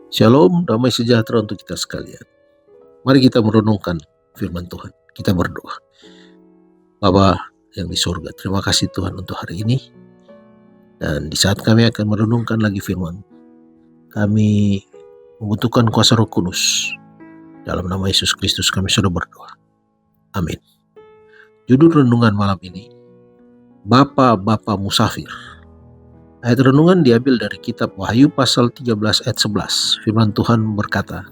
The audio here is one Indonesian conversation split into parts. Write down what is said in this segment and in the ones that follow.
Shalom, damai sejahtera untuk kita sekalian. Mari kita merenungkan firman Tuhan. Kita berdoa. Bapa yang di surga, terima kasih Tuhan untuk hari ini. Dan di saat kami akan merenungkan lagi firman, kami membutuhkan kuasa Roh Kudus. Dalam nama Yesus Kristus kami sudah berdoa. Amin. Judul renungan malam ini, Bapa-Bapa Musafir. Ayat renungan diambil dari kitab Wahyu pasal 13 ayat 11. Firman Tuhan berkata,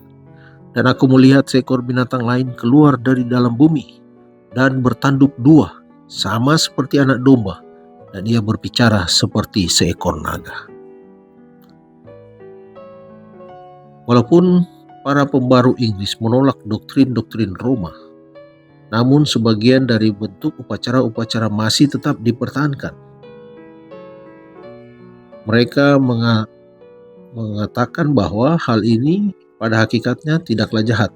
"Dan aku melihat seekor binatang lain keluar dari dalam bumi dan bertanduk dua, sama seperti anak domba, dan ia berbicara seperti seekor naga." Walaupun para pembaru Inggris menolak doktrin-doktrin Roma, namun sebagian dari bentuk upacara-upacara masih tetap dipertahankan. Mereka mengatakan bahwa hal ini pada hakikatnya tidaklah jahat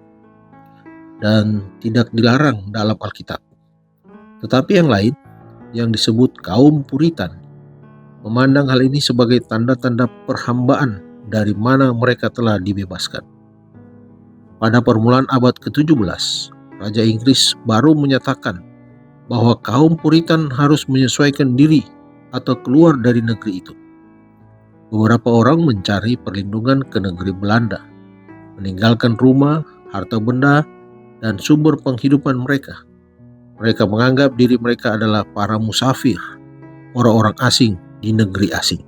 dan tidak dilarang dalam Alkitab. Tetapi yang lain, yang disebut kaum Puritan, memandang hal ini sebagai tanda-tanda perhambaan dari mana mereka telah dibebaskan. Pada permulaan abad ke-17, Raja Inggris baru menyatakan bahwa kaum Puritan harus menyesuaikan diri atau keluar dari negeri itu. Beberapa orang mencari perlindungan ke negeri Belanda, meninggalkan rumah, harta benda, dan sumber penghidupan mereka. Mereka menganggap diri mereka adalah para musafir, orang-orang asing di negeri asing.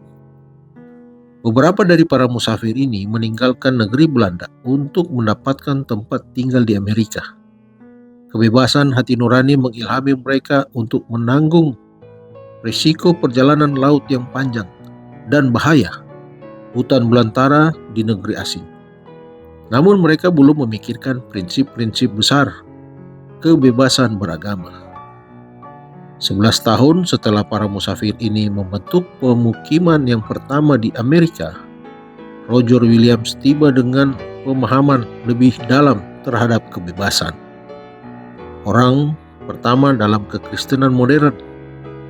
Beberapa dari para musafir ini meninggalkan negeri Belanda untuk mendapatkan tempat tinggal di Amerika. Kebebasan hati nurani mengilhami mereka untuk menanggung risiko perjalanan laut yang panjang dan bahaya, hutan belantara di negeri asing. Namun mereka belum memikirkan prinsip-prinsip besar kebebasan beragama. 11 tahun setelah para musafir ini membentuk pemukiman yang pertama di Amerika, Roger Williams tiba dengan pemahaman lebih dalam terhadap kebebasan. Orang pertama dalam kekristenan modern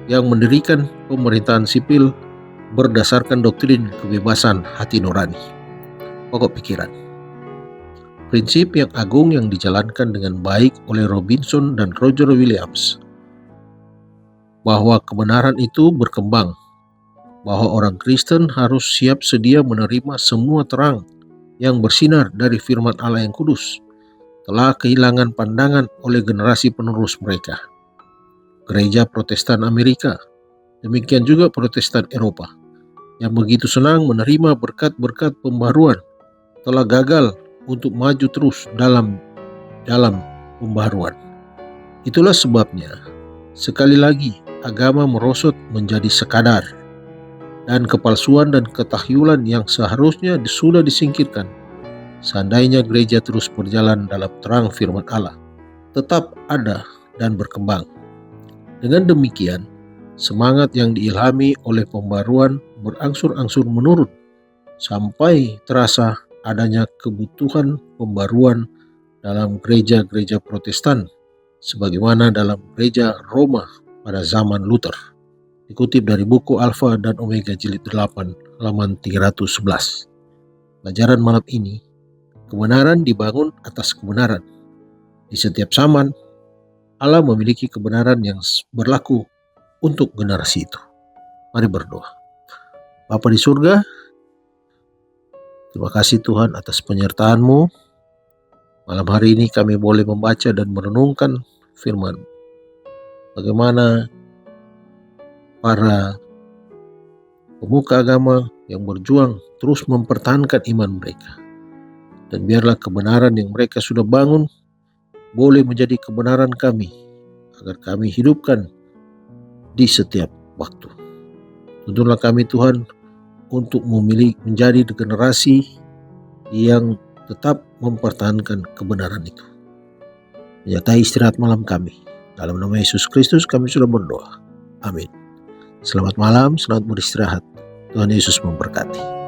yang mendirikan pemerintahan sipil berdasarkan doktrin kebebasan hati nurani. Pokok pikiran. Prinsip yang agung yang dijalankan dengan baik oleh Robinson dan Roger Williams, bahwa kebenaran itu berkembang, bahwa orang Kristen harus siap sedia menerima semua terang yang bersinar dari firman Allah yang kudus, telah kehilangan pandangan oleh generasi penerus mereka. Gereja Protestan Amerika, demikian juga Protestan Eropa, yang begitu senang menerima berkat-berkat pembaruan, telah gagal untuk maju terus dalam pembaruan. Itulah sebabnya, sekali lagi, agama merosot menjadi sekadar, dan kepalsuan dan ketahyulan yang seharusnya sudah disingkirkan. Seandainya gereja terus berjalan dalam terang firman Allah, tetap ada dan berkembang. Dengan demikian, semangat yang diilhami oleh pembaruan berangsur-angsur menurun sampai terasa adanya kebutuhan pembaruan dalam gereja-gereja Protestan sebagaimana dalam gereja Roma pada zaman Luther. Dikutip dari buku Alfa dan Omega jilid 8 halaman 311. Pelajaran malam ini, kebenaran dibangun atas kebenaran. Di setiap zaman, Allah memiliki kebenaran yang berlaku untuk generasi itu. Mari berdoa. Bapa di surga, terima kasih Tuhan atas penyertaan-Mu. Malam hari ini kami boleh membaca dan merenungkan firman. Bagaimana para pemuka agama yang berjuang terus mempertahankan iman mereka. Dan biarlah kebenaran yang mereka sudah bangun boleh menjadi kebenaran kami, agar kami hidupkan di setiap waktu. Tuntunlah kami Tuhan untuk menjadi generasi yang tetap mempertahankan kebenaran itu. Menyertai istirahat malam kami. Dalam nama Yesus Kristus kami sudah berdoa. Amin. Selamat malam, selamat beristirahat. Tuhan Yesus memberkati.